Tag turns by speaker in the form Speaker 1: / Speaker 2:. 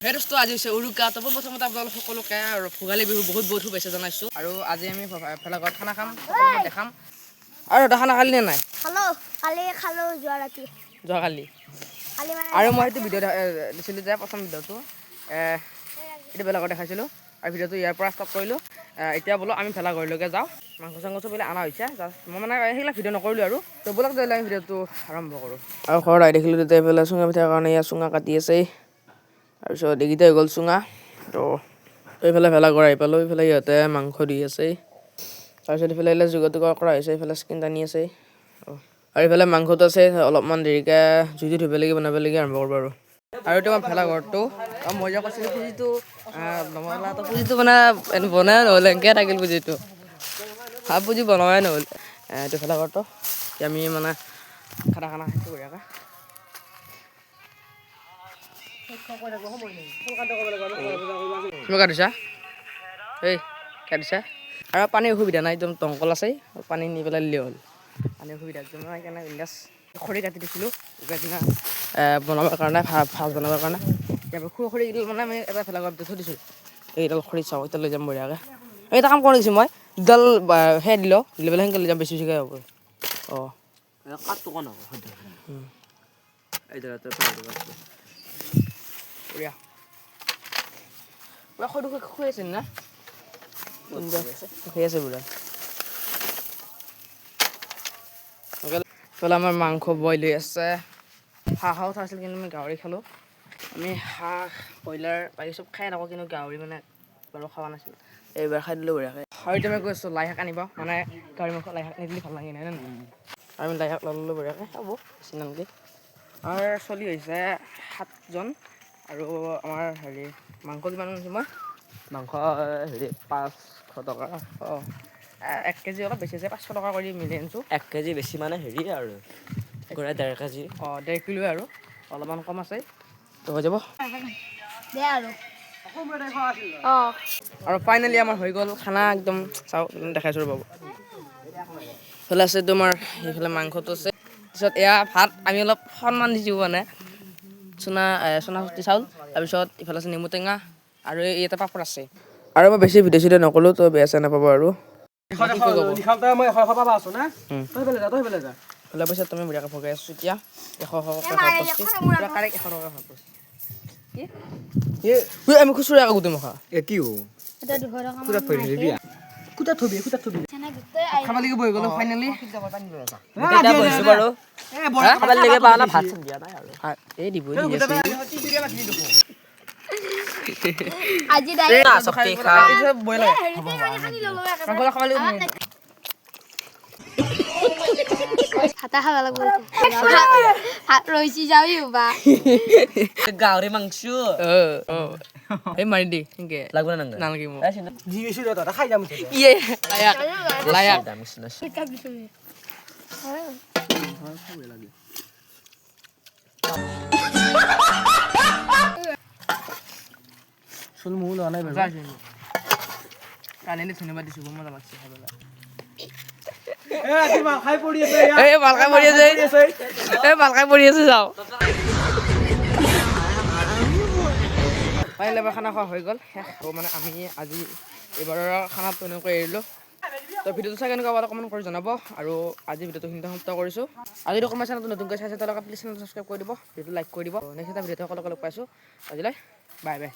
Speaker 1: হেৰস্তো আজি হৈছে উৰুকা তো প্ৰথমতে আপোনালোক সকলোকে আৰু ভোগালী বিহু বহুত বহুত শুভেচ্ছা জনাইছোঁ আৰু আজি আমি ভেলাঘৰত খানা খাম সকলোকে দেখাম আৰু এটা খানা খালি নে নাই
Speaker 2: খালো
Speaker 1: যোৱাকালি আৰু মই সেইটো ভিডিঅ' দিছিলোঁ যে প্ৰথম ভিডিঅ'টো এইটো ভেলাঘৰ দেখাইছিলোঁ আৰু ভিডিঅ'টো ইয়াৰ পৰা ষ্টপ কৰিলোঁ এতিয়া বোলো আমি ভেলাঘৰলৈকে যাওঁ মাংস চাংস চবলৈ অনা হৈছে জাষ্ট মই মানে সেইবিলাক ভিডিঅ' নকৰিলোঁ আৰু তো বোলক দিলে আমি ভিডিঅ'টো আৰম্ভ কৰোঁ আৰু ঘৰত আহি দেখিলোঁ তেতিয়া এইফালে চুঙা পিঠাৰ কাৰণে ইয়াৰ চুঙা কাটি আছে তাৰপিছত এইকেইটা হৈ গ'ল চুঙা তো এইফালে ভেলাঘৰ আহি পালোঁ এইফালে ইহঁতে মাংস দি আছে তাৰপিছত এইফালে যোগাৰ কৰা হৈছে এইফালে স্কিন টানি আছে আৰু এইফালে মাংসটো আছে অলপমান দেৰিকৈ জুইটো ধুবলৈকে বনাবলৈকে আৰম্ভ কৰিব আৰু এইটো আমাৰ ভেলাঘৰটো মই যে কৈছিলোঁ পুজিটো নবনালাটো পুজিটো মানে বনাই নহ'লে এনেকৈ থাকিল পুজিটো পুজি বনোৱাই নহ'ল এইটো ভেলাঘৰটো আমি মানে খানা খাইছোঁ বঢ়িয়াকৈ তুমি কাটিছা এই কাটিছা আৰু পানীৰ অসুবিধা নাই একদম দমকল আছে পানী নি পেলাই দিলেই হ'ল পানীৰ অসুবিধা একদম সেইকাৰণে বিন্দাছ খৰি কাটি দিছিলোঁ কিনা বনাবৰ কাৰণে ভাত বনাবৰ কাৰণে খৰিকেইডাল মানে আমি এটা ভেলাঘৰত থৈ দিছোঁ এইডাল খৰি চাওঁ এতিয়া লৈ যাম বঢ়িয়াকৈ এটা কাম কৰি দিছোঁ মই দুডাল সেই দিলোঁ দিলে পেলাই সেনেকৈ লৈ যাম বেছি বেছিকৈ হ'ব অঁ কাঠটো কণ হ'ব এইডাল বঢ়িয়া পুৰা সৰু শুই আছে না শুই আছে পুৰা এইফালে আমাৰ মাংস বইল হৈ আছে হাঁহো খাইছিল কিন্তু আমি গাহৰি খালোঁ আমি হাঁহ ব্ৰইলাৰ বাকী চব খাই থাকোঁ কিন্তু গাহৰি মানে বাৰু খোৱা নাছিলোঁ এইবাৰ খাই দিলোঁ বঢ়িয়াকৈ আৰু এতিয়া মই কৈ আছোঁ লাই শাক আনিব মানে গাহৰি মাংস লাই শাক নিদিলে ভাল লাগে নাই নে নহয় আমি লাই শাক ল'লোঁ বঢ়িয়াকৈ খাব বেছি নালাগে আমাৰ চলি হৈছে 7জন আৰু আমাৰ হেৰি মাংস কিমান আনিছোঁ মই মাংস হেৰি 500 টকা অঁ 1 কেজি অলপ বেছি আছে 500 টকা কৰি মিলি আনিছোঁ
Speaker 3: 1 কেজি বেছি মানে হেৰি আৰু গড়ে 1.5 কেজি
Speaker 1: অঁ 1.5 কিলো আৰু অলপমান কম আছে তো হৈ যাব আৰু ফাইনেলি আমাৰ হৈ গ'ল খানা একদম চাওঁ দেখাইছোঁ ৰ'ব এইফালে আছে তোমাৰ সেইফালে মাংসটো আছে তাৰপিছত এয়া ভাত আমি অলপ সন্মান দিছোঁ মানে চুনা চুটি চাউল তাৰপিছত ইফালে আছে নেমু টেঙা আৰু ইয়াতে পাপৰ আছে আৰু মই বেছি ভিডিঅ' চিডিঅ' নক'লোঁ তো বেয়া চেয়া নাপাব আৰু হ'লে পইচা তুমি বঢ়িয়াকৈ ভগাই আছোঁ এতিয়া 100 আমি খুচুৰা আকৌ গোটেই মখা
Speaker 3: কি
Speaker 1: খাব লাগিব হৈ গ'ল ফাইনেলি
Speaker 3: ভাত দিয়া নাই আৰু
Speaker 1: এই দিব
Speaker 2: আজি ভাতা খাব লাগিব ভাত ৰৈছি যাবি বা
Speaker 3: গাহৰি মাংস
Speaker 1: এই মাৰি দি সেনেকে
Speaker 3: লাগব না
Speaker 1: নালাগে মোক
Speaker 3: খাই যাম
Speaker 1: লায়াক
Speaker 3: চোন মূল হোৱা নাই
Speaker 1: কালি ধন্যবাদ দিছোঁ বহুত মজা লাগছে খাবলৈ
Speaker 3: খাই পৰি আছে
Speaker 1: ভালকাই পৰি আছে যাওঁ পাৰিলে এবাৰ খানা খোৱা হৈ গ'ল শেষ মানে আমি আজি এইবাৰৰ খানাটো এনেকৈ এৰিলোঁ তো ভিডিঅ'টো চাই কেনেকুৱা পালে কমেণ্ট কৰি জনাব আৰু আজি ভিডিঅ'টো সেইখিনিতে সমাপ্ত কৰিছোঁ আজি যদি কোনোবা চেনেলটো নতুনকৈ চাইছে তেওঁলোকে প্লিজ চেনেলটো ছাবস্ক্ৰাইব কৰি দিব ভিডিঅ'টো লাইক কৰি দিব নেক্সট এটা ভিডিঅ'টো সকলোকে লগ পাইছোঁ আজিলৈ বাই বাই